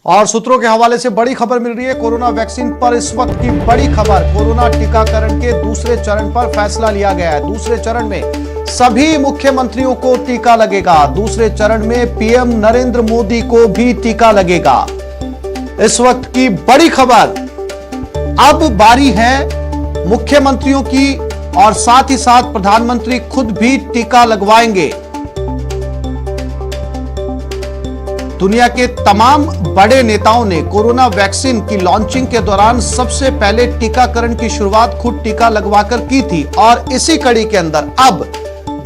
और सूत्रों के हवाले से बड़ी खबर मिल रही है कोरोना वैक्सीन पर। इस वक्त की बड़ी खबर, कोरोना टीकाकरण के दूसरे चरण पर फैसला लिया गया है। दूसरे चरण में सभी मुख्यमंत्रियों को टीका लगेगा। दूसरे चरण में पीएम नरेंद्र मोदी को भी टीका लगेगा। इस वक्त की बड़ी खबर, अब बारी है मुख्यमंत्रियों की और साथ ही साथ प्रधानमंत्री खुद भी टीका लगवाएंगे। दुनिया के तमाम बड़े नेताओं ने कोरोना वैक्सीन की लॉन्चिंग के दौरान सबसे पहले टीकाकरण की शुरुआत खुद टीका लगवाकर की थी और इसी कड़ी के अंदर अब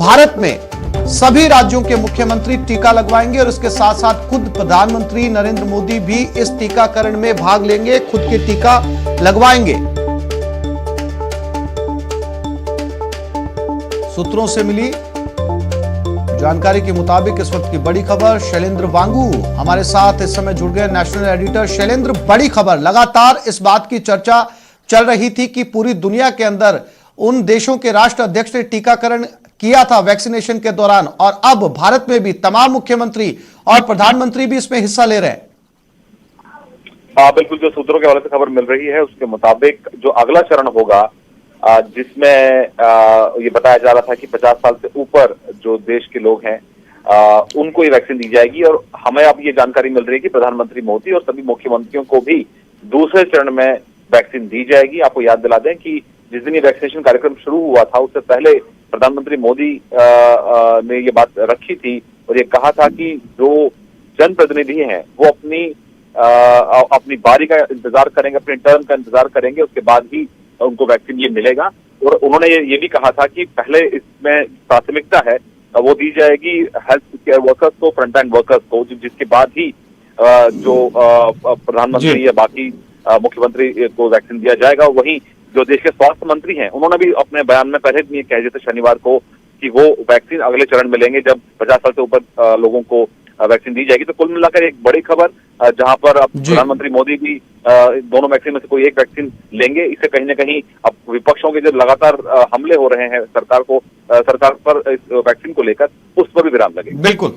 भारत में सभी राज्यों के मुख्यमंत्री टीका लगवाएंगे और इसके साथ साथ खुद प्रधानमंत्री नरेंद्र मोदी भी इस टीकाकरण में भाग लेंगे, खुद के टीका लगवाएंगे। सूत्रों से मिली जानकारी के मुताबिक इस वक्त की बड़ी खबर, शैलेंद्र वांगू हमारे साथ इस समय जुड़ गए, नेशनल एडिटर। शैलेंद्र, बड़ी खबर, लगातार इस बात की चर्चा चल रही थी कि पूरी दुनिया के अंदर उन देशों के राष्ट्र अध्यक्ष ने टीकाकरण किया था वैक्सीनेशन के दौरान और अब भारत में भी तमाम मुख्यमंत्री और प्रधानमंत्री भी इसमें हिस्सा ले रहे हैं। बिल्कुल, जो सूत्रों के हवाले से खबर मिल रही है उसके मुताबिक जो अगला चरण होगा, जिसमें ये बताया जा रहा था कि 50 साल से ऊपर जो देश के लोग हैं उनको ये वैक्सीन दी जाएगी और हमें अब ये जानकारी मिल रही है कि प्रधानमंत्री मोदी और सभी मुख्यमंत्रियों को भी दूसरे चरण में वैक्सीन दी जाएगी। आपको याद दिला दें कि जिस दिन ये वैक्सीनेशन कार्यक्रम शुरू हुआ था उससे पहले प्रधानमंत्री मोदी ने ये बात रखी थी और ये कहा था कि जो जनप्रतिनिधि हैं वो अपनी बारी का इंतजार करेंगे, अपने टर्न का इंतजार करेंगे, उसके बाद ही उनको वैक्सीन ये मिलेगा। और उन्होंने ये भी कहा था कि पहले इसमें प्राथमिकता है वो दी जाएगी हेल्थ केयर वर्कर्स को, फ्रंट लाइन वर्कर्स को, जिसके बाद ही जो प्रधानमंत्री या बाकी मुख्यमंत्री को वैक्सीन दिया जाएगा। वहीं जो देश के स्वास्थ्य मंत्री हैं उन्होंने भी अपने बयान में पहले भी कह दिया था शनिवार को कि वो वैक्सीन अगले चरण में लेंगे जब 50 साल से ऊपर लोगों को वैक्सीन दी जाएगी। तो कुल मिलाकर एक बड़ी खबर, जहां पर अब प्रधानमंत्री मोदी भी दोनों वैक्सीन में से कोई एक वैक्सीन लेंगे। इससे कहीं ना कहीं अब विपक्षों के जो लगातार हमले हो रहे हैं सरकार पर इस वैक्सीन को लेकर, उस पर भी विराम लगेगा। बिल्कुल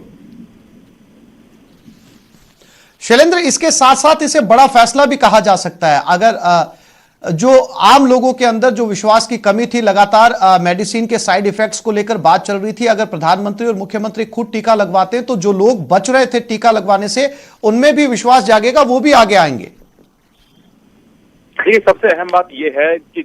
शैलेंद्र, इसके साथ साथ इसे बड़ा फैसला भी कहा जा सकता है। अगर जो आम लोगों के अंदर जो विश्वास की कमी थी, लगातार मेडिसिन के साइड इफेक्ट्स को लेकर बात चल रही थी, अगर प्रधानमंत्री और मुख्यमंत्री खुद टीका लगवाते हैं तो जो लोग बच रहे थे टीका लगवाने से उनमें भी विश्वास जागेगा, वो भी आगे आएंगे। ये सबसे अहम बात यह है कि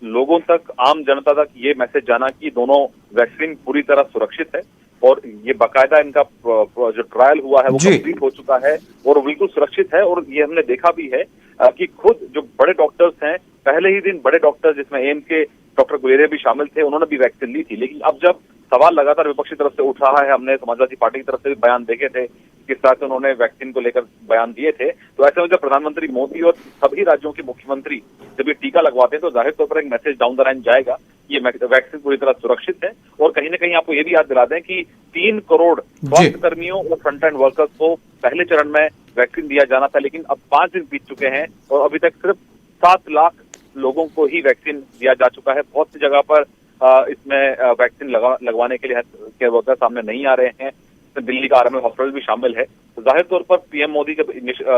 लोगों तक, आम जनता तक ये मैसेज जाना कि दोनों वैक्सीन पूरी तरह सुरक्षित है और ये बाकायदा इनका जो ट्रायल हुआ है वो कंप्लीट हो चुका है और बिल्कुल सुरक्षित है। और ये हमने देखा भी है कि खुद जो बड़े डॉक्टर्स हैं, पहले ही दिन बड़े डॉक्टर्स जिसमें एम्स के डॉक्टर गुलेरिया भी शामिल थे, उन्होंने भी वैक्सीन ली थी। लेकिन अब जब सवाल लगातार विपक्षी तरफ से उठ रहा है, हमने समाजवादी पार्टी की तरफ से भी बयान देखे थे किस तरह से उन्होंने वैक्सीन को लेकर बयान दिए थे, तो ऐसे में जब प्रधानमंत्री मोदी और सभी राज्यों के मुख्यमंत्री जब ये टीका लगवाते हैं तो जाहिर तौर पर एक मैसेज डाउन द लाइन जाएगा, ये वैक्सीन पूरी तरह सुरक्षित है। और कहीं ना कहीं आपको ये भी याद दिला दें कि 3 करोड़ स्वास्थ्य कर्मियों और फ्रंट लाइन वर्कर्स को पहले चरण में वैक्सीन दिया जाना था, लेकिन अब 5 दिन बीत चुके हैं और अभी तक सिर्फ 7 लाख लोगों को ही वैक्सीन दिया जा चुका है। बहुत सी जगह पर इसमें वैक्सीन लगवाने के लिए केयर वर्कर सामने नहीं आ रहे हैं। दिल्ली का आरएमएल हॉस्पिटल भी शामिल है। तो जाहिर तौर पर पीएम मोदी जब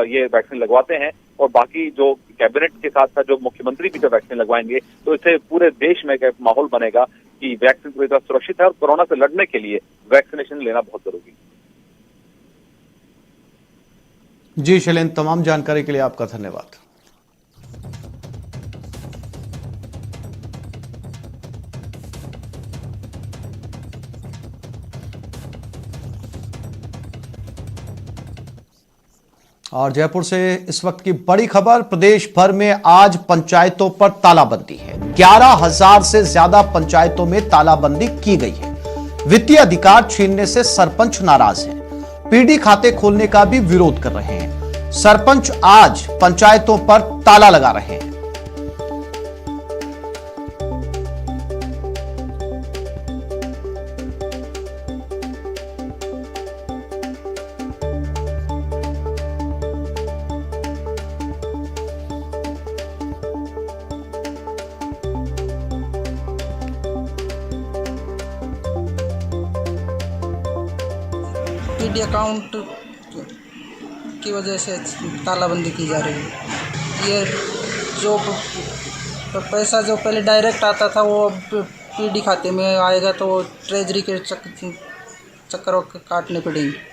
ये वैक्सीन लगवाते हैं और बाकी जो कैबिनेट के साथ साथ जो मुख्यमंत्री भी जब वैक्सीन लगवाएंगे तो इससे पूरे देश में एक माहौल बनेगा कि वैक्सीन पूरी तरह सुरक्षित है और कोरोना से लड़ने के लिए वैक्सीनेशन लेना बहुत जरूरी है। जी शैलेंद्र, तमाम जानकारी के लिए आपका धन्यवाद। और जयपुर से इस वक्त की बड़ी खबर, प्रदेश भर में आज पंचायतों पर तालाबंदी है। 11,000 से ज्यादा पंचायतों में तालाबंदी की गई है। वित्तीय अधिकार छीनने से सरपंच नाराज हैं। पीडी खाते खोलने का भी विरोध कर रहे हैं। सरपंच आज पंचायतों पर ताला लगा रहे हैं। पीडी अकाउंट की वजह से तालाबंदी की जा रही है। ये जो पैसा जो पहले डायरेक्ट आता था वो अब पीडी खाते में आएगा, तो वो ट्रेजरी के चक्कर काटने पड़ेंगे।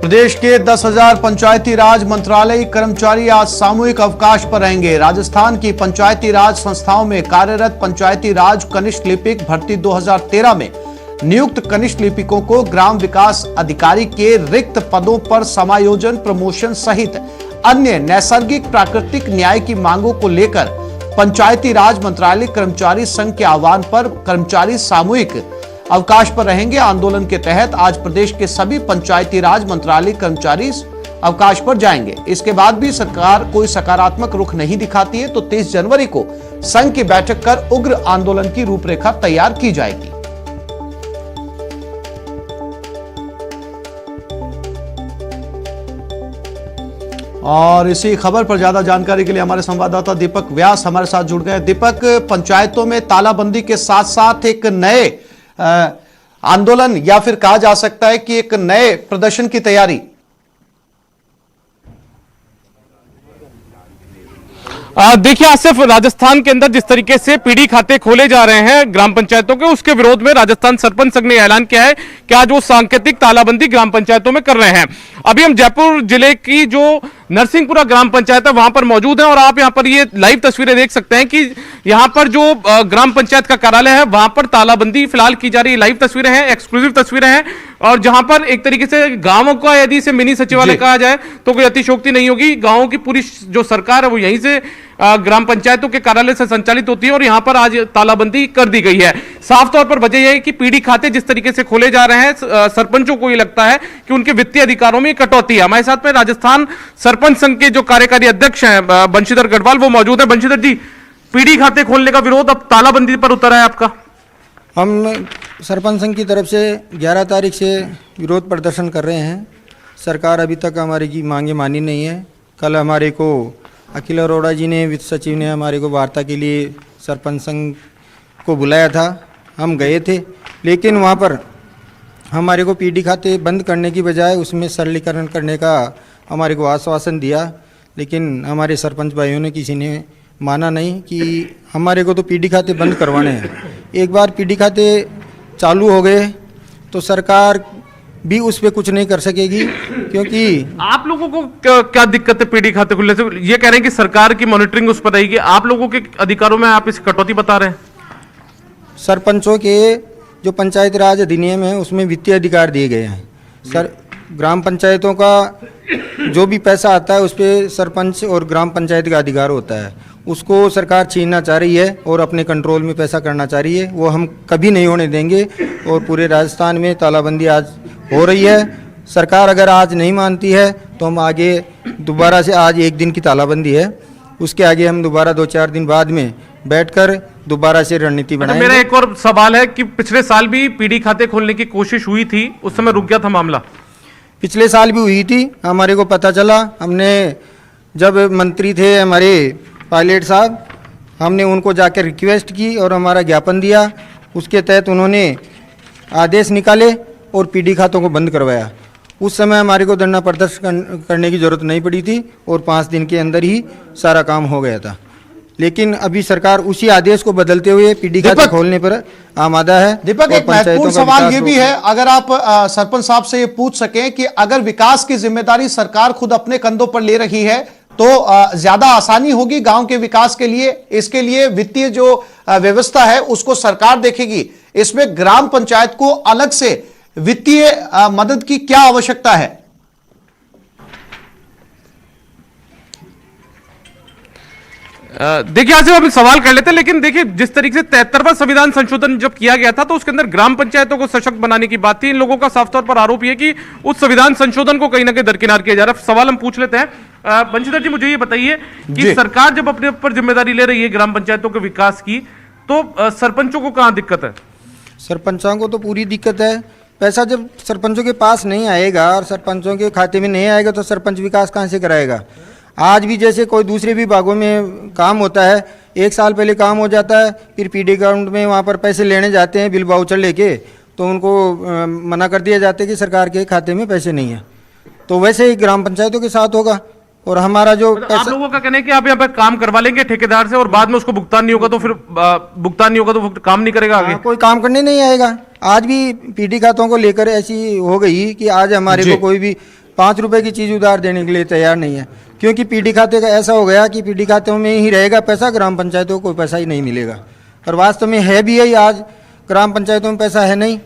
प्रदेश के 10,000 पंचायती राज मंत्रालयी कर्मचारी आज सामूहिक अवकाश पर रहेंगे। राजस्थान की पंचायती राज संस्थाओं में कार्यरत पंचायती राज कनिष्ठ लिपिक भर्ती 2013 में नियुक्त कनिष्ठ लिपिकों को ग्राम विकास अधिकारी के रिक्त पदों पर समायोजन, प्रमोशन सहित अन्य नैसर्गिक प्राकृतिक न्याय की मांगों को लेकर पंचायती राज मंत्रालय कर्मचारी संघ के आह्वान पर कर्मचारी सामूहिक अवकाश पर रहेंगे। आंदोलन के तहत आज प्रदेश के सभी पंचायती राज मंत्रालय कर्मचारी अवकाश पर जाएंगे। इसके बाद भी सरकार कोई सकारात्मक रुख नहीं दिखाती है तो 30 जनवरी को संघ की बैठक कर उग्र आंदोलन की रूपरेखा तैयार की जाएगी। और इसी खबर पर ज्यादा जानकारी के लिए हमारे संवाददाता दीपक व्यास हमारे साथ जुड़ गए। दीपक, पंचायतों में तालाबंदी के साथ साथ एक नए आंदोलन या फिर कहा जा सकता है कि एक नए प्रदर्शन की तैयारी। देखिए आसिफ, राजस्थान के अंदर जिस तरीके से पीडी खाते खोले जा रहे हैं ग्राम पंचायतों के, उसके विरोध में राजस्थान सरपंच संघ ने ऐलान किया है कि आज वो सांकेतिक तालाबंदी ग्राम पंचायतों में कर रहे हैं। अभी हम जयपुर जिले की जो नरसिंहपुरा ग्राम पंचायत है वहां पर मौजूद हैं और आप यहां पर ये लाइव तस्वीरें देख सकते हैं कि यहां पर जो ग्राम पंचायत का कार्यालय है वहां पर तालाबंदी फिलहाल की जा रही है। लाइव तस्वीरें हैं, एक्सक्लूसिव तस्वीरें हैं और जहां पर एक तरीके से गांवों का यदि इसे मिनी सचिवालय कहा जाए तो कोई अतिशयोक्ति नहीं होगी। गांवों की पूरी जो सरकार है वो यहीं से ग्राम पंचायतों के कार्यालय से संचालित होती है और यहां पर आज तालाबंदी कर दी गई है। साफ तौर पर वजह यह है कि पीडी खाते जिस तरीके से खोले जा रहे हैं, सरपंचों को यह लगता है कि उनके वित्तीय अधिकारों में कटौती है। हमारे साथ में राजस्थान सरपंच संघ के जो कार्यकारी अध्यक्ष हैं बंशीधर गढ़वाल, वो मौजूद है। बंशीधर जी, पीडी खाते खोलने का विरोध अब तालाबंदी पर उतरा है आपका। हम सरपंच संघ की तरफ से 11 तारीख से विरोध प्रदर्शन कर रहे हैं। सरकार अभी तक हमारी की मांगे मानी नहीं है। कल हमारे को अखिल अरोड़ा जी ने, वित्त सचिव ने हमारे को वार्ता के लिए सरपंच संघ को बुलाया था। हम गए थे, लेकिन वहाँ पर हमारे को पीडी खाते बंद करने की बजाय उसमें सरलीकरण करने का हमारे को आश्वासन दिया, लेकिन हमारे सरपंच भाइयों ने किसी ने माना नहीं कि हमारे को तो पीडी खाते बंद करवाने हैं। एक बार पीडी खाते चालू हो गए तो सरकार भी उस पर कुछ नहीं कर सकेगी, क्योंकि आप लोगों को क्या दिक्कत है पीडी खाते खुलने से? ये कह रहे हैं कि सरकार की मॉनिटरिंग उस पर रहेगी, आप लोगों के अधिकारों में आप इस कटौती बता रहे हैं। सरपंचों के जो पंचायत राज अधिनियम है उसमें वित्तीय अधिकार दिए गए हैं। सर, ग्राम पंचायतों का जो भी पैसा आता है उस पर सरपंच और ग्राम पंचायत का अधिकार होता है। उसको सरकार छीनना चाह रही है और अपने कंट्रोल में पैसा करना चाह रही है। वो हम कभी नहीं होने देंगे और पूरे राजस्थान में तालाबंदी आज हो रही है। सरकार अगर आज नहीं मानती है तो हम आगे दोबारा से, आज एक दिन की तालाबंदी है, उसके आगे हम दोबारा 2-4 दिन बाद में बैठकर दोबारा से रणनीति बनाएंगे। मेरा एक और सवाल है कि पिछले साल भी पीडी खाते खोलने की कोशिश हुई थी, उस समय रुक गया था मामला। पिछले साल भी हुई थी, हमारे को पता चला। हमने जब मंत्री थे हमारे पायलट साहब, हमने उनको जाकर रिक्वेस्ट की और हमारा ज्ञापन दिया। उसके तहत उन्होंने आदेश निकाले और पीडी खातों को बंद करवाया। उस समय हमारे को धरना प्रदर्शन करने की जरूरत नहीं पड़ी थी और 5 दिन के अंदर ही सारा काम हो गया था। लेकिन अभी सरकार उसी आदेश को बदलते हुए पीडी खाते खोलने पर आमादा है। दीपक, एक महत्वपूर्ण सवाल ये भी है, अगर आप सरपंच साहब से ये पूछ सकें कि अगर विकास की जिम्मेदारी सरकार खुद अपने कंधों पर ले रही है तो ज्यादा आसानी होगी गांव के विकास के लिए। इसके लिए वित्तीय जो व्यवस्था है उसको सरकार देखेगी, इसमें ग्राम पंचायत को अलग से वित्तीय मदद की क्या आवश्यकता है? देखिए आज हम सवाल कर लेते हैं, लेकिन देखिए जिस तरीके से 73वां संविधान संशोधन जब किया गया था तो उसके अंदर ग्राम पंचायतों को सशक्त बनाने की बात थी। इन लोगों का साफ तौर पर आरोप यह कि उस संविधान संशोधन को कहीं ना कहीं दरकिनार किया जा रहा है। सवाल हम पूछ लेते हैं, बंशीधर जी मुझे ये बताइए कि सरकार जब अपने ऊपर जिम्मेदारी ले रही है ग्राम पंचायतों के विकास की, तो सरपंचों को कहां दिक्कत है? सरपंचों को तो पूरी दिक्कत है। पैसा जब सरपंचों के पास नहीं आएगा और सरपंचों के खाते में नहीं आएगा तो सरपंच विकास कहाँ से कराएगा? आज भी जैसे कोई दूसरे विभागों में काम होता है, 1 साल पहले काम हो जाता है, फिर पीडी अकाउंट में वहाँ पर पैसे लेने जाते हैं बिल वाउचर लेके, तो उनको मना कर दिया जाता है कि सरकार के खाते में पैसे नहीं है। तो वैसे ही ग्राम पंचायतों के साथ होगा। और हमारा जो आप लोगों का कहना है कि आप यहाँ पर काम करवा लेंगे ठेकेदार से और बाद में उसको भुगतान नहीं होगा तो फिर काम नहीं करेगा आगे? कोई काम करने नहीं आएगा। आज भी पीडी खातों को लेकर ऐसी हो गई कि आज हमारे को कोई भी 5 रुपए की चीज उधार देने के लिए तैयार नहीं है, क्योंकि पीडी खाते का ऐसा हो गया कि पीडी खातों में ही रहेगा पैसा, ग्राम पंचायतों को कोई पैसा ही नहीं मिलेगा। और वास्तव में है भी यही, आज ग्राम पंचायतों में पैसा है नहीं।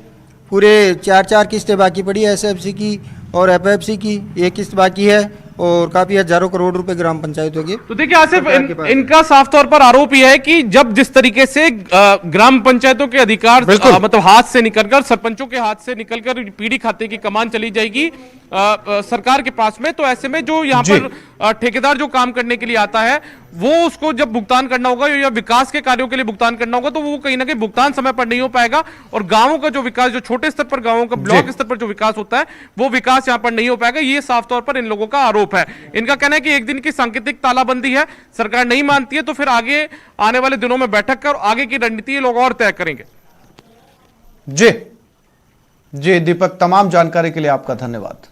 पूरे 4 किस्तें बाकी पड़ी है एसएफसी की और एफएफसी की, 1 किस्त बाकी है और काफी हजारों करोड़ रुपए ग्राम पंचायतों के। तो देखिए आसिफ, इनका साफ तौर पर आरोप यह है कि जब जिस तरीके से ग्राम पंचायतों के अधिकार मतलब हाथ से निकलकर सरपंचों के हाथ से निकलकर पीडी खाते की कमान चली जाएगी सरकार के पास में, तो ऐसे में जो यहाँ पर ठेकेदार जो काम करने के लिए आता है वो उसको जब भुगतान करना होगा या विकास के कार्यों के लिए भुगतान करना होगा तो वो कहीं ना कहीं भुगतान समय पर नहीं हो पाएगा और गांवों का जो विकास, जो छोटे स्तर पर गांवों का ब्लॉक स्तर पर जो विकास होता है वो विकास यहाँ पर नहीं हो पाएगा। ये साफ तौर पर इन लोगों का आरोप है। इनका कहना है कि एक दिन की सांकेतिक तालाबंदी है, सरकार नहीं मानती है तो फिर आगे आने वाले दिनों में बैठक कर आगे की रणनीति ये लोग और तय करेंगे। जी दीपक, तमाम जानकारी के लिए आपका धन्यवाद।